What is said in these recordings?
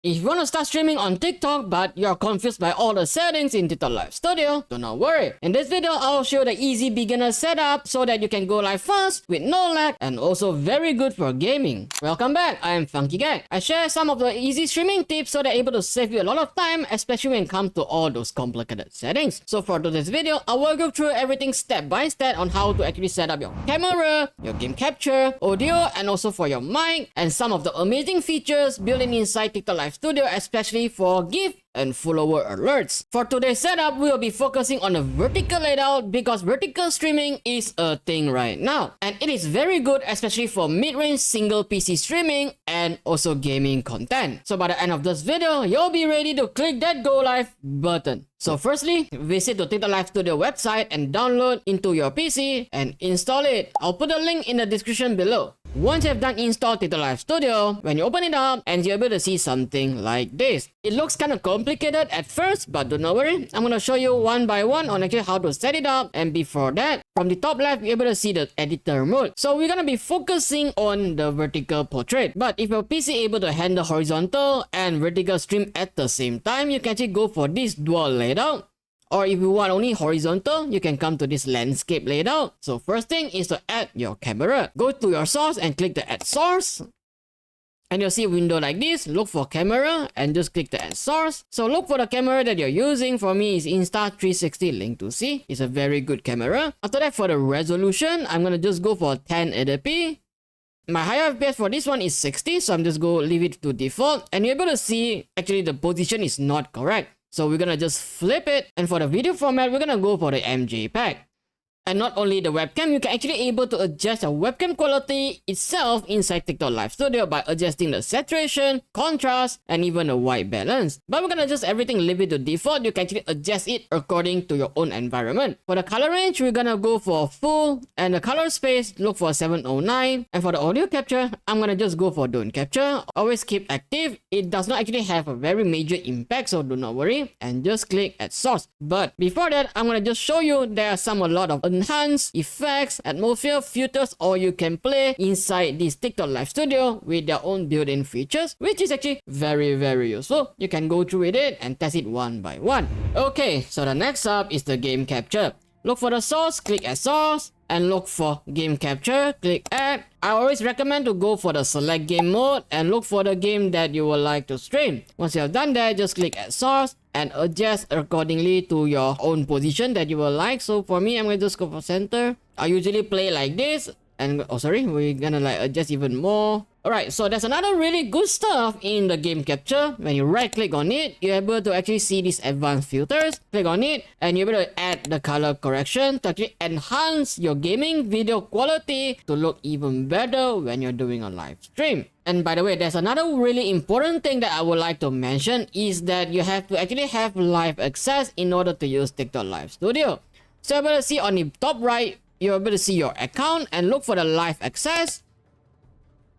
If you want to start streaming on TikTok but you're confused by all the settings in TikTok Live Studio, do not worry. In this video, I'll show the easy beginner setup so that you can go live fast with no lag and also very good for gaming. Welcome back, I am Funky Guy. I share some of the easy streaming tips so they're able to save you a lot of time, especially when it comes to all those complicated settings. So for today's video, I'll walk you through everything step by step on how to actually set up your camera, your game capture, audio, and also for your mic, and some of the amazing features built in inside TikTok Live Studio, especially for GIF and follower alerts. For today's setup, we'll be focusing on a vertical layout because vertical streaming is a thing right now. And it is very good, especially for mid-range single PC streaming and also gaming content. So by the end of this video, you'll be ready to click that go live button. So firstly, visit the TikTok Live Studio website and download into your PC and install it. I'll put a link in the description below. Once you've done install TikTok Live Studio, when you open it up, and you're able to see something like this. It looks kind of complicated at first, but don't worry. I'm going to show you one by one on actually how to set it up. And before that, from the top left, you're able to see the editor mode. So we're going to be focusing on the vertical portrait. But if your PC able to handle horizontal and vertical stream at the same time, you can actually go for this dual layout. Or if you want only horizontal, you can come to this landscape layout. So first thing is to add your camera. Go to your source and click the add source. And you'll see a window like this. Look for camera and just click the add source. So look for the camera that you're using. For me, is Insta360 Link to See. It's a very good camera. After that, for the resolution, I'm going to just go for 1080p. My higher FPS for this one is 60. So I'm just going to leave it to default. And you're able to see actually the position is not correct. So we're gonna just flip it, and for the video format, we're gonna go for the MJPEG. And not only the webcam, you can actually able to adjust the webcam quality itself inside TikTok Live Studio by adjusting the saturation, contrast, and even the white balance. But we're gonna adjust everything, leave it to default. You can actually adjust it according to your own environment. For the color range, we're gonna go for full, and the color space, look for 709. And for the audio capture, I'm gonna just go for don't capture. Always keep active. It does not actually have a very major impact, so do not worry. And just click add source. But before that, I'm gonna just show you there are a lot of enhance, effects, atmosphere, filters, or you can play inside this TikTok Live Studio with their own built-in features, which is actually very useful. You can go through with it and test it one by one. Okay, so the next up is the game capture. Look for the source, click add source, and look for game capture, click add. I always recommend to go for the select game mode and look for the game that you would like to stream. Once you have done that, just click add source and adjust accordingly to your own position that you will like. So for me, I'm going to just go for center. I usually play like this. And we're gonna like adjust even more. Alright, so there's another really good stuff in the game capture. When you right click on it, you're able to actually see these advanced filters. Click on it and you're able to add the color correction to actually enhance your gaming video quality to look even better when you're doing a live stream. And by the way, there's another really important thing that I would like to mention is that you have to actually have live access in order to use TikTok Live Studio. So you're able to see on the top right, you're able to see your account and look for the live access.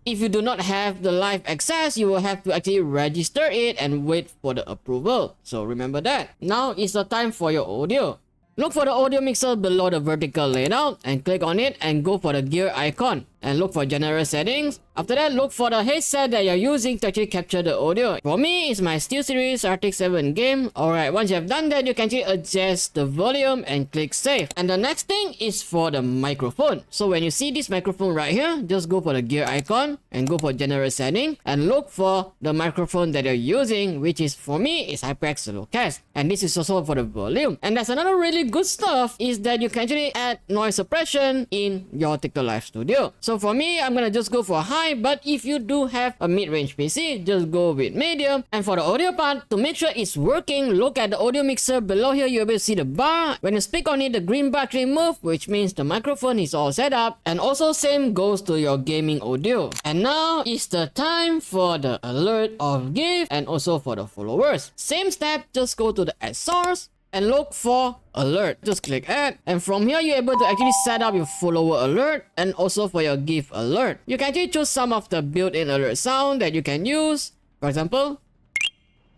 If you do not have the live access, you will have to actually register it and wait for the approval. So remember that. Now is the time for your audio. Look for the audio mixer below the vertical layout and click on it and go for the gear icon and look for general settings. After that, look for the headset that you're using to actually capture the audio. For me, it's my SteelSeries RTX 7 game. Alright, once you have done that, you can actually adjust the volume and click save. And the next thing is for the microphone. So when you see this microphone right here, just go for the gear icon and go for general setting and look for the microphone that you're using, which is for me is HyperX Lowcast. And this is also for the volume. And that's another really good stuff is that you can actually add noise suppression in your TikTok Live Studio. So for me, I'm gonna just go for high, but if you do have a mid-range PC, just go with medium. And for the audio part, to make sure it's working, look at the audio mixer below here. You'll be able to see the bar. When you speak on it, the green bar actually moves, which means the microphone is all set up. And also same goes to your gaming audio. And now is the time for the alert of GIF and also for the followers. Same step, just go to the add source and look for alert. Just click add, and from here you're able to actually set up your follower alert and also for your GIF alert. You can actually choose some of the built-in alert sound that you can use. For example,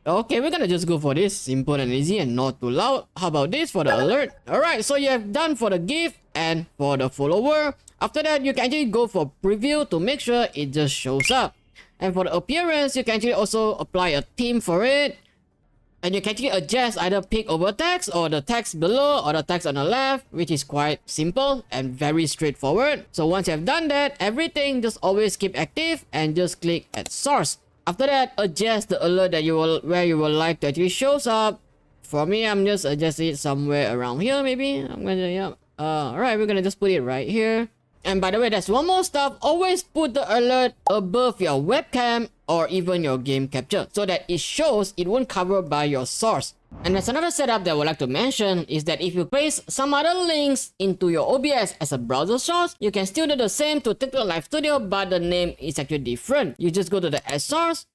okay, we're gonna just go for this, simple and easy and not too loud. How about this for the alert? Alright, so you have done for the GIF and for the follower. After that, you can actually go for preview to make sure it just shows up. And for the appearance, you can actually also apply a theme for it. And you can actually adjust either pic over text or the text below or the text on the left, which is quite simple and very straightforward. So once you have done that, everything just always keep active and just click add source. After that, adjust the alert that where you would like to actually shows up. For me, I'm just adjusting it somewhere around here, maybe. I'm gonna, yeah. Alright, we're gonna just put it right here. And by the way, there's one more stuff. Always put the alert above your webcam or even your game capture so that it shows it won't cover by your source. And there's another setup that I would like to mention is that if you paste some other links into your OBS as a browser source, you can still do the same to TikTok Live Studio, but the name is actually different. You just go to the add source,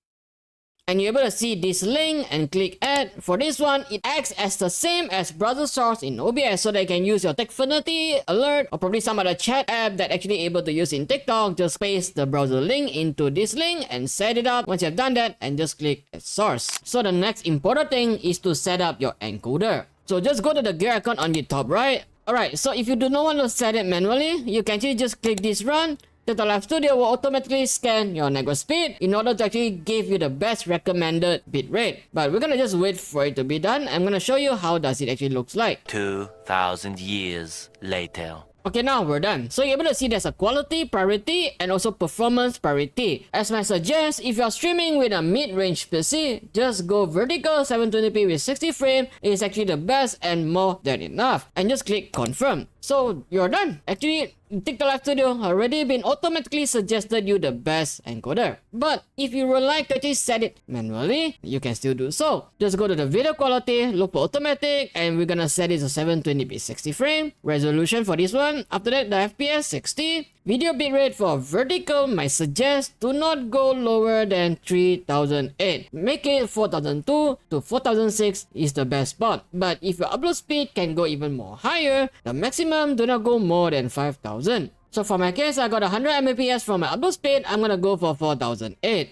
and you're able to see this link and click add. For this one, it acts as the same as browser source in OBS so that you can use your Techfinity alert or probably some other chat app that actually able to use in TikTok. Just paste the browser link into this link and set it up. Once you have done that, and just click add source. So the next important thing is to set up your encoder. So just go to the gear icon on the top right. Alright, so if you do not want to set it manually, you can actually just click this run. TikTok Live Studio will automatically scan your network speed in order to actually give you the best recommended bitrate. But we're gonna just wait for it to be done. I'm gonna show you how does it actually looks like. 2,000 years later. Okay, now we're done. So you're able to see there's a quality priority and also performance priority. As I suggest, if you're streaming with a mid-range PC, just go vertical 720p with 60 frames. It's actually the best and more than enough. And just click confirm. So you're done. Actually, TikTok Live Studio already been automatically suggested you the best encoder. But if you would like to actually set it manually, you can still do so. Just go to the video quality, look for automatic, and we're gonna set it to 720p 60 frame. Resolution for this one. After that, the FPS 60. Video bitrate for vertical might suggest do not go lower than 3008. Make it 4002 to 4006 is the best spot. But if your upload speed can go even more higher, the maximum do not go more than 5000. So for my case, I got 100 Mbps for my upload speed. I'm gonna go for 4008.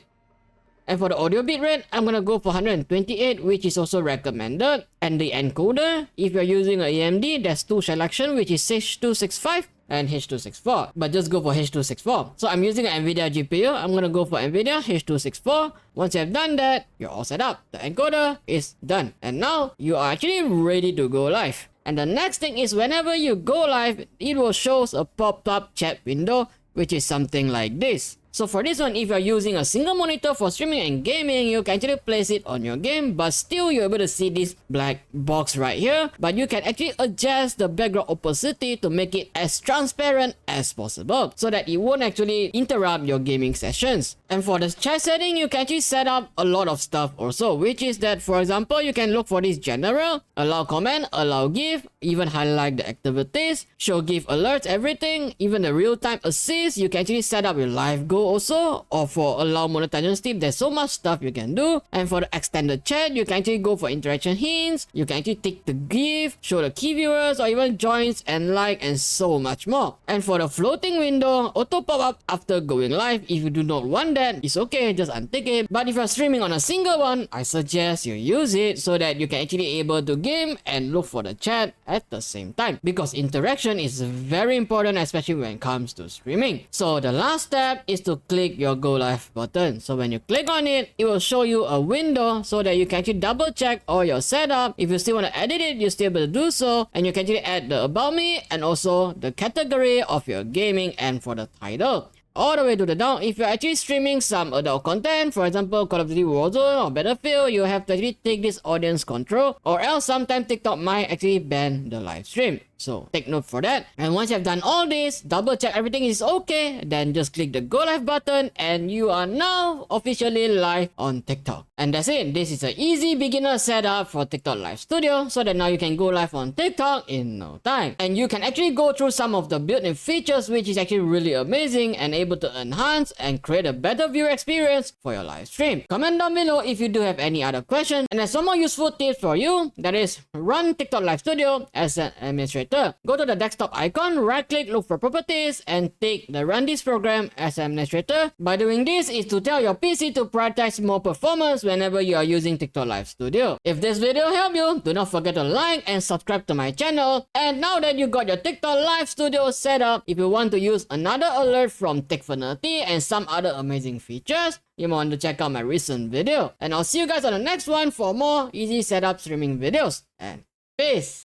And for the audio bitrate, I'm gonna go for 128, which is also recommended. And the encoder, if you're using an AMD, there's two selection, which is H.265 and H.264. But just go for H.264. So I'm using an NVIDIA GPU. I'm gonna go for NVIDIA H.264. Once you have done that, you're all set up. The encoder is done. And now you are actually ready to go live. And the next thing is whenever you go live, it will show a pop-up chat window, which is something like this. So for this one, if you're using a single monitor for streaming and gaming, you can actually place it on your game, but still you're able to see this black box right here. But you can actually adjust the background opacity to make it as transparent as possible so that it won't actually interrupt your gaming sessions. And for the chat setting, you can actually set up a lot of stuff also, which is that, for example, you can look for this general, allow comment, allow GIF, even highlight the activities, show GIF alerts, everything, even the real-time assist. You can actually set up your live go also, or for allow monetization tip. There's so much stuff you can do. And for the extended chat, you can actually go for interaction hints, you can actually tick the GIF, show the key viewers, or even joins and like, and so much more. And for the floating window, auto pop up after going live. If you do not want that, it's okay, just untick it. But if you're streaming on a single one, I suggest you use it so that you can actually able to game and look for the chat at the same time, because interaction is very important, especially when it comes to streaming. So the last step is to click your go live button. So when you click on it, it will show you a window so that you can actually double check all your setup. If you still want to edit it, you're still able to do so, and you can actually add the about me and also the category of your gaming and for the title. All the way to the down, if you're actually streaming some adult content, for example Call of Duty Warzone or Battlefield, you have to actually take this audience control, or else sometimes TikTok might actually ban the live stream. So take note for that. And once you have done all this, double check everything is okay, then just click the go live button and you are now officially live on TikTok. And that's it. This is an easy beginner setup for TikTok Live Studio so that now you can go live on TikTok in no time. And you can actually go through some of the built-in features, which is actually really amazing and able to enhance and create a better viewer experience for your live stream. Comment down below if you do have any other questions. And there's some more useful tips for you, that is run TikTok Live Studio as an administrator administrator. Go to the desktop icon, right click, look for properties, and take the run this program as administrator. By doing this is to tell your PC to prioritize more performance whenever you are using TikTok Live Studio. If this video helped you, do not forget to like and subscribe to my channel. And now that you got your TikTok Live Studio set up, if you want to use another alert from Techfinity and some other amazing features, you might want to check out my recent video. And I'll see you guys on the next one for more easy setup streaming videos. And peace!